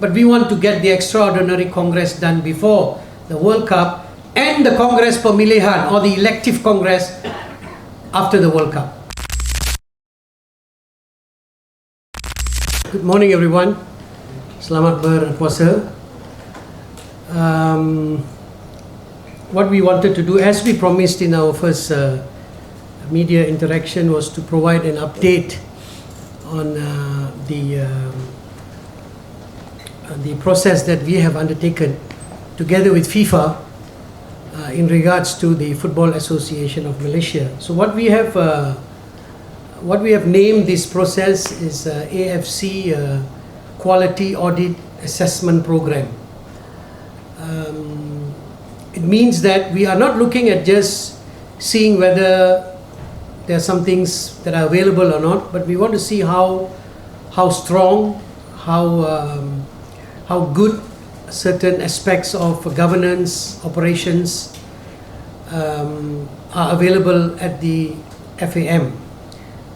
but we want to get the extraordinary Congress done before the World Cup and the Congress Pemilihan or the elective Congress after the World Cup. Good morning everyone. Selamat berpuasa. What we wanted to do, as we promised in our first media interaction, was to provide an update on the process that we have undertaken together with FIFA in regards to the Football Association of Malaysia. So what we have named this process is AFC Quality Audit Assessment Program. It means that we are not looking at just seeing whether there are some things that are available or not, but we want to see how strong, how good certain aspects of governance, operations are available at the FAM.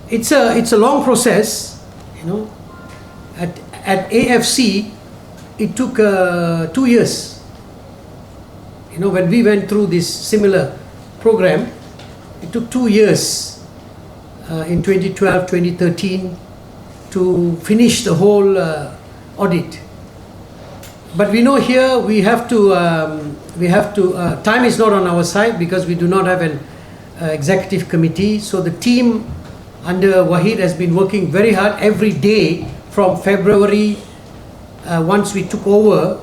It's a long process, you know. At AFC, it took 2 years. You know, when we went through this similar program, it took 2 years in 2012, 2013 to finish the whole audit. But we know here we have to time is not on our side because we do not have an executive committee. So the team under Vahid has been working very hard every day from February once we took over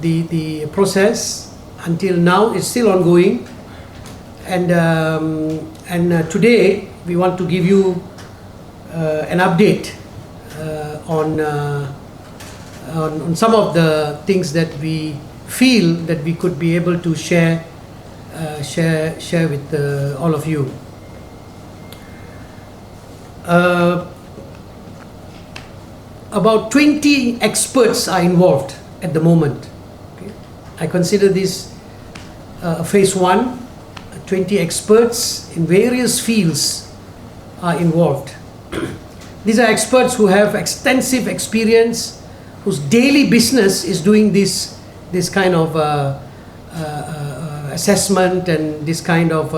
the process until now. It's still ongoing, and today we want to give you an update on some of the things that we feel that we could be able to share with all of you. About 20 experts are involved at the moment. Okay? I consider this phase 1. 20 experts in various fields are involved. These are experts who have extensive experience, whose daily business is doing this kind of assessment and this kind of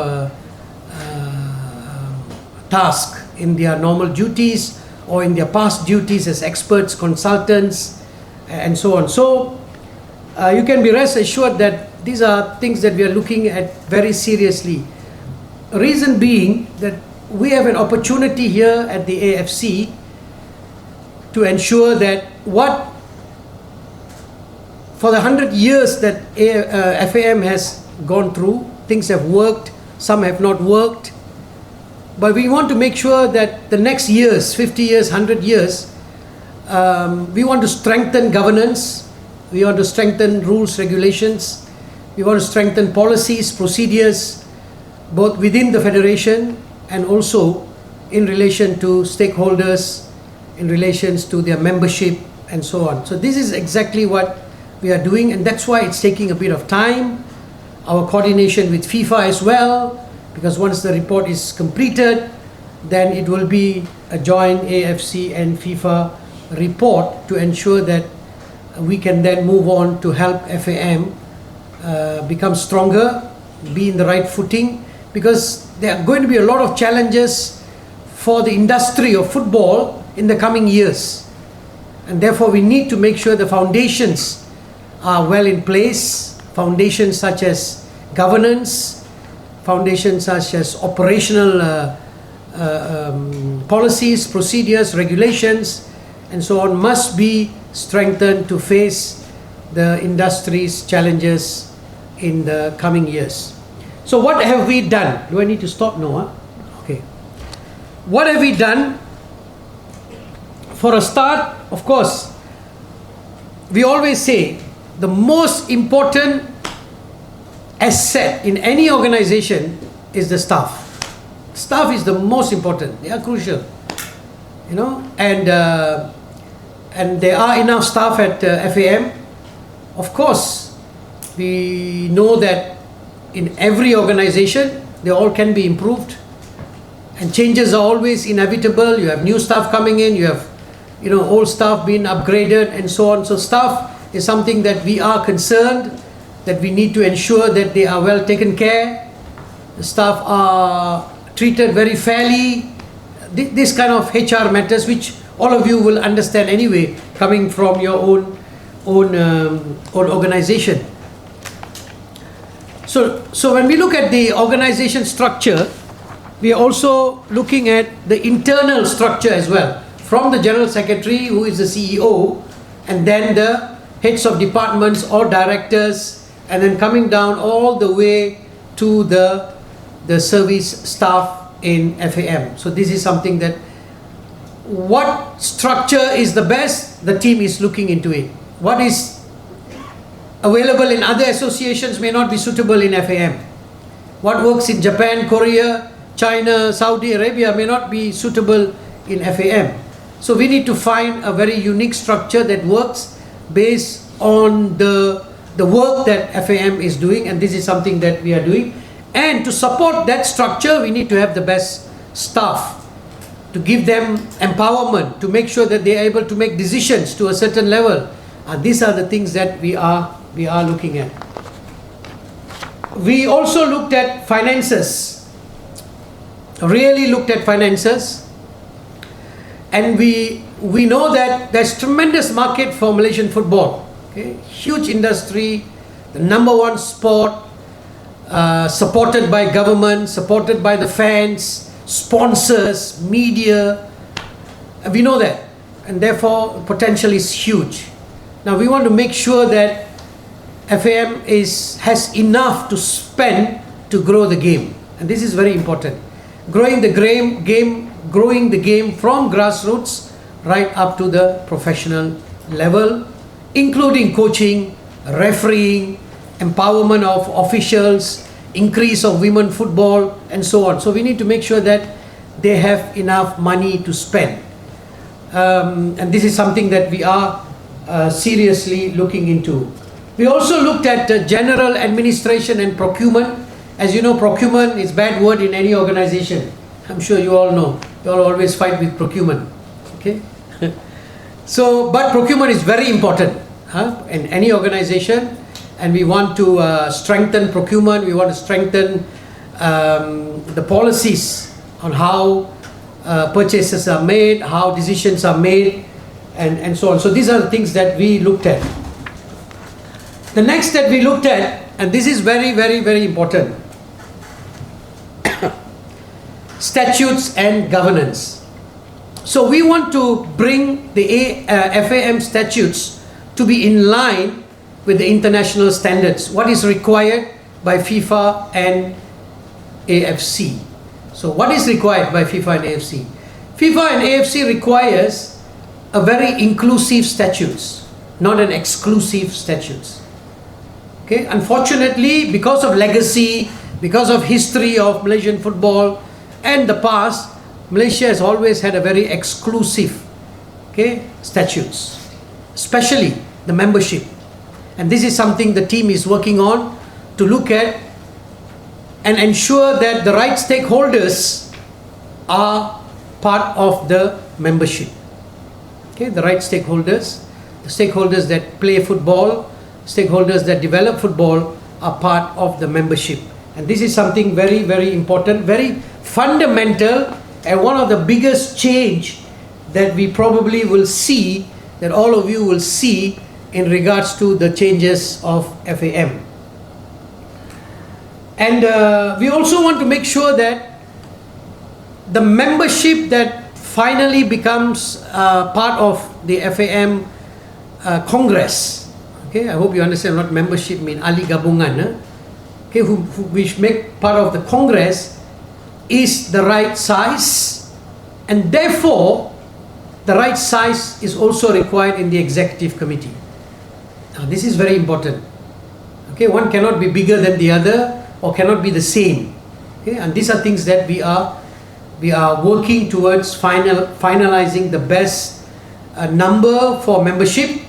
task in their normal duties or in their past duties as experts, consultants, and so on. So you can be rest assured that these are things that we are looking at very seriously. Reason being that we have an opportunity here at the AFC to ensure that for the 100 years that FAM has gone through, things have worked, some have not worked, but we want to make sure that the next years, 50 years, 100 years, we want to strengthen governance, we want to strengthen rules, regulations, we want to strengthen policies, procedures, both within the Federation and also in relation to stakeholders, in relations to their membership and so on. So this is exactly what we are doing, and that's why it's taking a bit of time. Our coordination with FIFA as well, because once the report is completed, then it will be a joint AFC and FIFA report to ensure that we can then move on to help FAM become stronger, be in the right footing, because there are going to be a lot of challenges for the industry of football in the coming years, and therefore we need to make sure the foundations are well in place, foundations such as governance, foundations such as operational policies, procedures, regulations, and so on must be strengthened to face the industry's challenges in the coming years. So what have we done? Do I need to stop now? Okay. What have we done? For a start, of course, we always say the most important asset in any organization is the staff. Staff is the most important. They are crucial, you know, and there are enough staff at FAM. Of course, we know that in every organization they all can be improved, and changes are always inevitable. You have new staff coming in, you have old staff being upgraded and so on. So staff is something that we are concerned, that we need to ensure that they are well taken care, the staff are treated very fairly, this kind of HR matters, which all of you will understand anyway, coming from your own organization. So when we look at the organization structure, we are also looking at the internal structure as well, from the General Secretary, who is the CEO, and then the heads of departments or directors, and then coming down all the way to the service staff in FAM. So this is something that, what structure is the best, the team is looking into it. What is available in other associations may not be suitable in FAM. What works in Japan, Korea, China, Saudi Arabia may not be suitable in FAM. So we need to find a very unique structure that works based on the work that FAM is doing, and this is something that we are doing. And to support that structure, we need to have the best staff, to give them empowerment, to make sure that they are able to make decisions to a certain level. These are the things that we are looking at. We also looked at finances, really looked at finances, and we know that there's tremendous market for Malaysian football. Okay? Huge industry, the number one sport, supported by government, supported by the fans, sponsors, media. We know that, and therefore potential is huge. Now we want to make sure that FAM has enough to spend to grow the game, and this is very important. Growing the game from grassroots right up to the professional level, including coaching, refereeing, empowerment of officials, increase of women football, and so on. So we need to make sure that they have enough money to spend, and this is something that we are seriously looking into. We also looked at general administration and procurement. As you know, procurement is a bad word in any organization. I'm sure you all know. You all always fight with procurement. Okay? So, but procurement is very important in any organization, and we want to strengthen procurement. We want to strengthen the policies on how purchases are made, how decisions are made, and so on. So these are the things that we looked at. The next that we looked at, and this is very, very, very important, statutes and governance. So we want to bring the FAM statutes to be in line with the international standards, what is required by FIFA and AFC. So what is required by FIFA and AFC? FIFA and AFC requires a very inclusive statutes, not an exclusive statutes. Okay? Unfortunately, because of legacy, because of history of Malaysian football and the past, Malaysia has always had a very exclusive statutes, especially the membership. And this is something the team is working on to look at and ensure that the right stakeholders are part of the membership. Okay, the right stakeholders, the stakeholders that play football, stakeholders that develop football are part of the membership. And this is something very, very important, very fundamental, and one of the biggest change that we probably will see, that all of you will see in regards to the changes of FAM. And we also want to make sure that the membership that finally becomes part of the FAM Congress, okay, I hope you understand what membership means, ahli gabungan, okay, which make part of the Congress, is the right size, and therefore the right size is also required in the executive committee. Now, this is very important. Okay, one cannot be bigger than the other or cannot be the same. Okay, and these are things that we are working towards finalizing the best number for membership,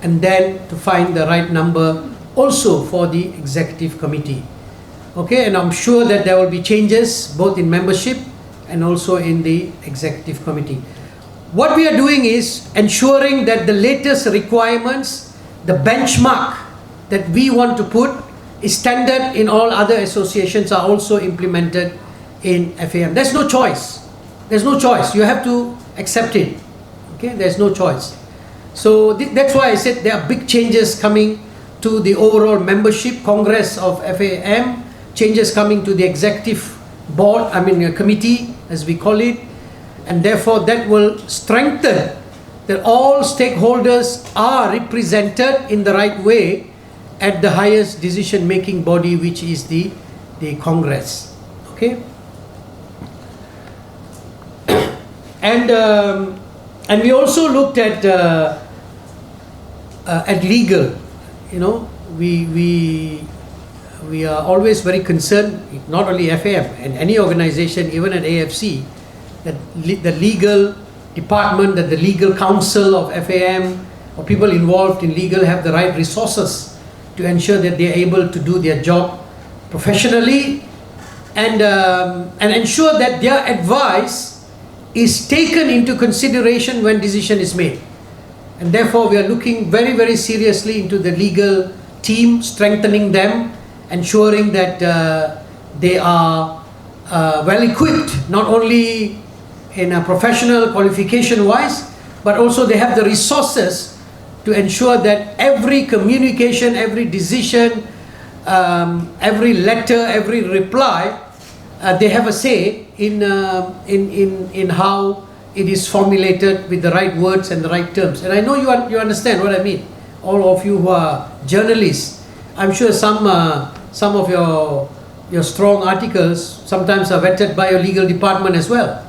and then to find the right number also for the executive committee. Okay, and I'm sure that there will be changes both in membership and also in the executive committee. what we are doing is ensuring that the latest requirements, the benchmark that we want to put is standard in all other associations are also implemented in FAM. There's no choice. There's no choice. You have to accept it. Okay, there's no choice. So that's why I said there are big changes coming to the overall membership congress of FAM, changes coming to the executive board, committee as we call it, and therefore that will strengthen that all stakeholders are represented in the right way at the highest decision making body, which is the congress. Okay. And we also looked at legal. You know, we are always very concerned, not only FAM and any organization, even at AFC, that the legal department, that the legal council of FAM or people involved in legal have the right resources to ensure that they are able to do their job professionally and ensure that their advice is taken into consideration when decision is made. And therefore we are looking very, very seriously into the legal team, strengthening them, ensuring that they are well equipped, not only in a professional qualification wise, but also they have the resources to ensure that every communication, every decision, every letter, every reply, they have a say in how it is formulated with the right words and the right terms. And I know you understand what I mean. All of you who are journalists, I'm sure some of your strong articles sometimes are vetted by your legal department as well.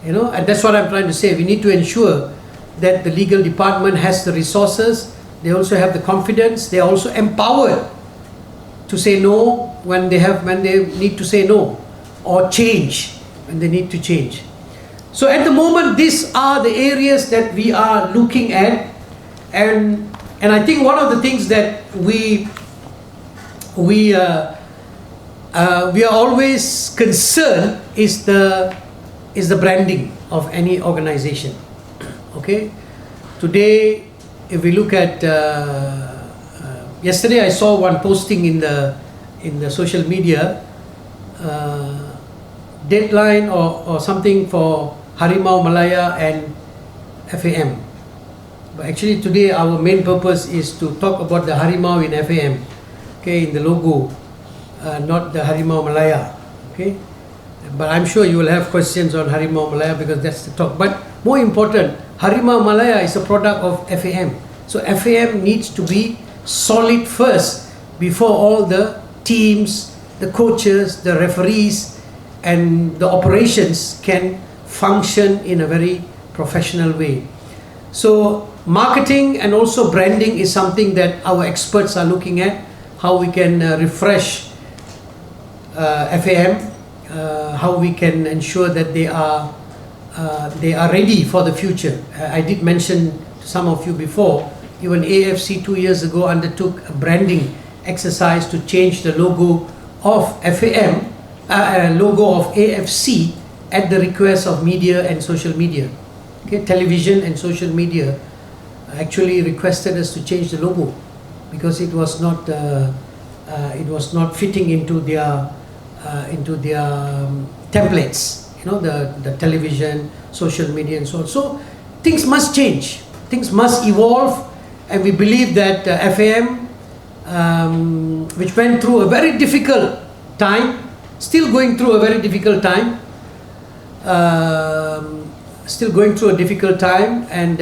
You know, and that's what I'm trying to say. We need to ensure that the legal department has the resources. They also have the confidence. They are also empowered to say no when they need to say no, or change when they need to change. So at the moment, these are the areas that we are looking at, and I think one of the things that we are always concerned is the branding of any organization. Okay, today if we look at yesterday I saw one posting in the social media, deadline or something for Harimau, Malaya and FAM. But actually today our main purpose is to talk about the Harimau in FAM, okay, in the logo, not the Harimau Malaya. Okay, but I'm sure you will have questions on Harimau Malaya because that's the talk. But more important, Harimau Malaya is a product of FAM. So FAM needs to be solid first before all the teams, the coaches, the referees and the operations can function in a very professional way. So marketing and also branding is something that our experts are looking at, how we can refresh FAM, how we can ensure that they are ready for the future. I did mention to some of you before, even AFC 2 years ago undertook a branding exercise to change the logo of FAM, logo of AFC at the request of media and social media. Okay, television and social media actually requested us to change the logo because it was not fitting into their templates. You know, the television, social media, and so on. So things must change. Things must evolve, and we believe that FAM, which went through a very difficult time, still going through a very difficult time. And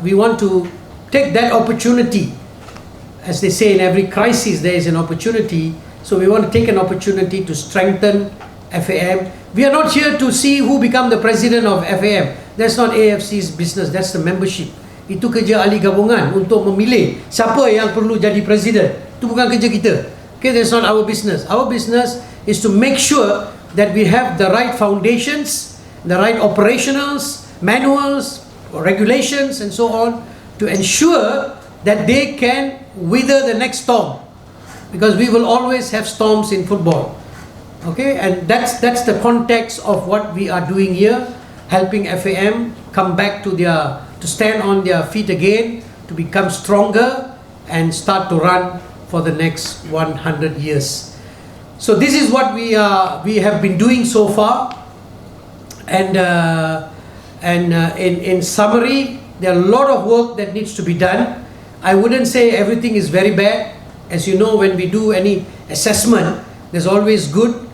we want to take that opportunity. As they say, in every crisis there is an opportunity. So we want to take an opportunity to strengthen FAM. We are not here to see who become the president of FAM. That's not AFC's business. That's the membership. Itu kerja ahli gabungan untuk memilih siapa yang perlu jadi presiden. Itu bukan kerja kita. Okay, that's not our business. Our business is to make sure that we have the right foundations, the right operationals, manuals, regulations and so on to ensure that they can weather the next storm, because we will always have storms in football. Okay, and that's the context of what we are doing here. helping FAM come back to stand on their feet again, to become stronger and start to run for the next 100 years. So this is what we have been doing so far, and in summary, there are a lot of work that needs to be done. I wouldn't say everything is very bad. As you know, when we do any assessment, there's always good,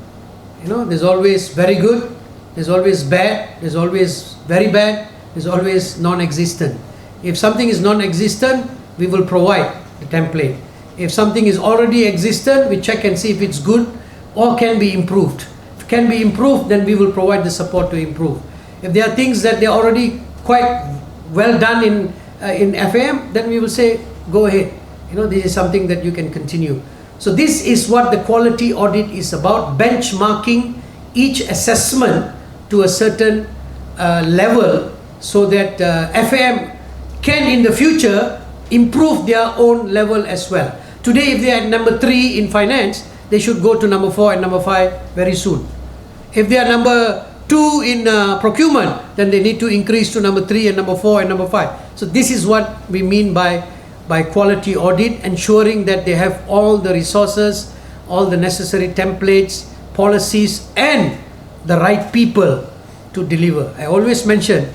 there's always very good, there's always bad, there's always very bad, there's always non-existent. If something is non-existent, we will provide the template. If something is already existent, we check and see if it's good or can be improved. If it can be improved, then we will provide the support to improve. If there are things that they're already quite well done in FAM, then we will say, go ahead. This is something that you can continue. So this is what the quality audit is about, benchmarking each assessment to a certain level, so that FAM can in the future improve their own level as well. Today, if they are at number 3 in finance, they should go to number 4 and number 5 very soon. If they are number 2 in procurement, then they need to increase to number 3 and number 4 and number 5. So this is what we mean by quality audit, ensuring that they have all the resources, all the necessary templates, policies, and the right people to deliver. I always mention,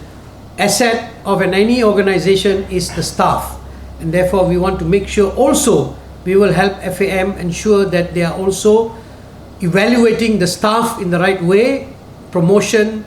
asset of any organization is the staff, and therefore we want to make sure also we will help FAM ensure that they are also evaluating the staff in the right way, promotion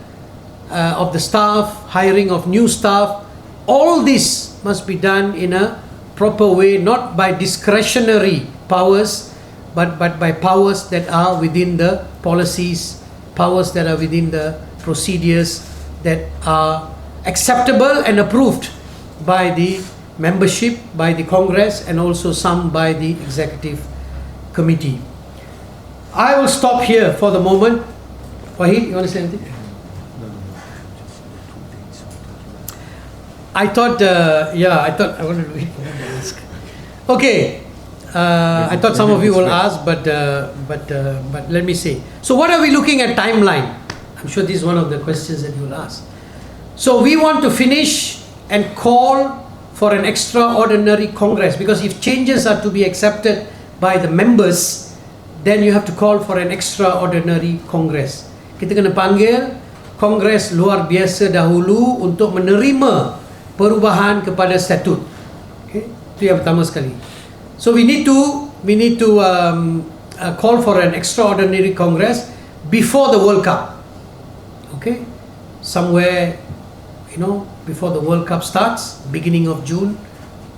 of the staff, hiring of new staff. All this must be done in a proper way, not by discretionary powers, but by powers that are within the policies, powers that are within the procedures that are acceptable and approved by the membership, by the Congress, and also some by the Executive Committee. I will stop here for the moment. Vahid, you want to say anything? I thought I wanted to wait for them to ask. Okay, I thought some of you will ask, but let me say. So what are we looking at timeline? I'm sure this is one of the questions that you will ask. So we want to finish and call for an extraordinary Congress, because if changes are to be accepted by the members, then you have to call for an extraordinary Congress. Kita kena panggil Kongres luar biasa dahulu untuk menerima perubahan kepada statut. Okay? Itu yang pertama sekali. So we need to call for an extraordinary Congress before the World Cup. Okay, somewhere before the World Cup starts, beginning of June,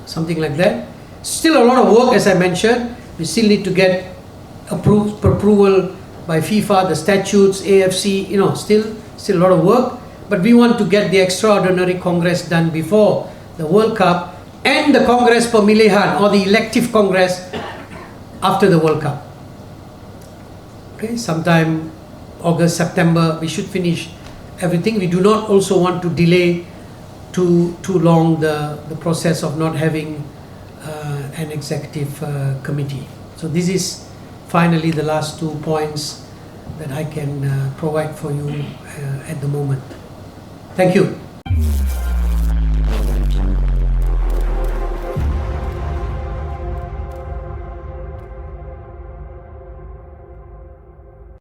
something like that. Still a lot of work, as I mentioned. We still need to get approval by FIFA, the statutes, AFC. Still a lot of work. But we want to get the extraordinary Congress done before the World Cup, and the Congress Pemilihan, or the elective Congress, after the World Cup. Okay, sometime August, September, we should finish everything. We do not also want to delay too long the process of not having an executive committee. So this is finally the last 2 points that I can provide for you at the moment. Thank you.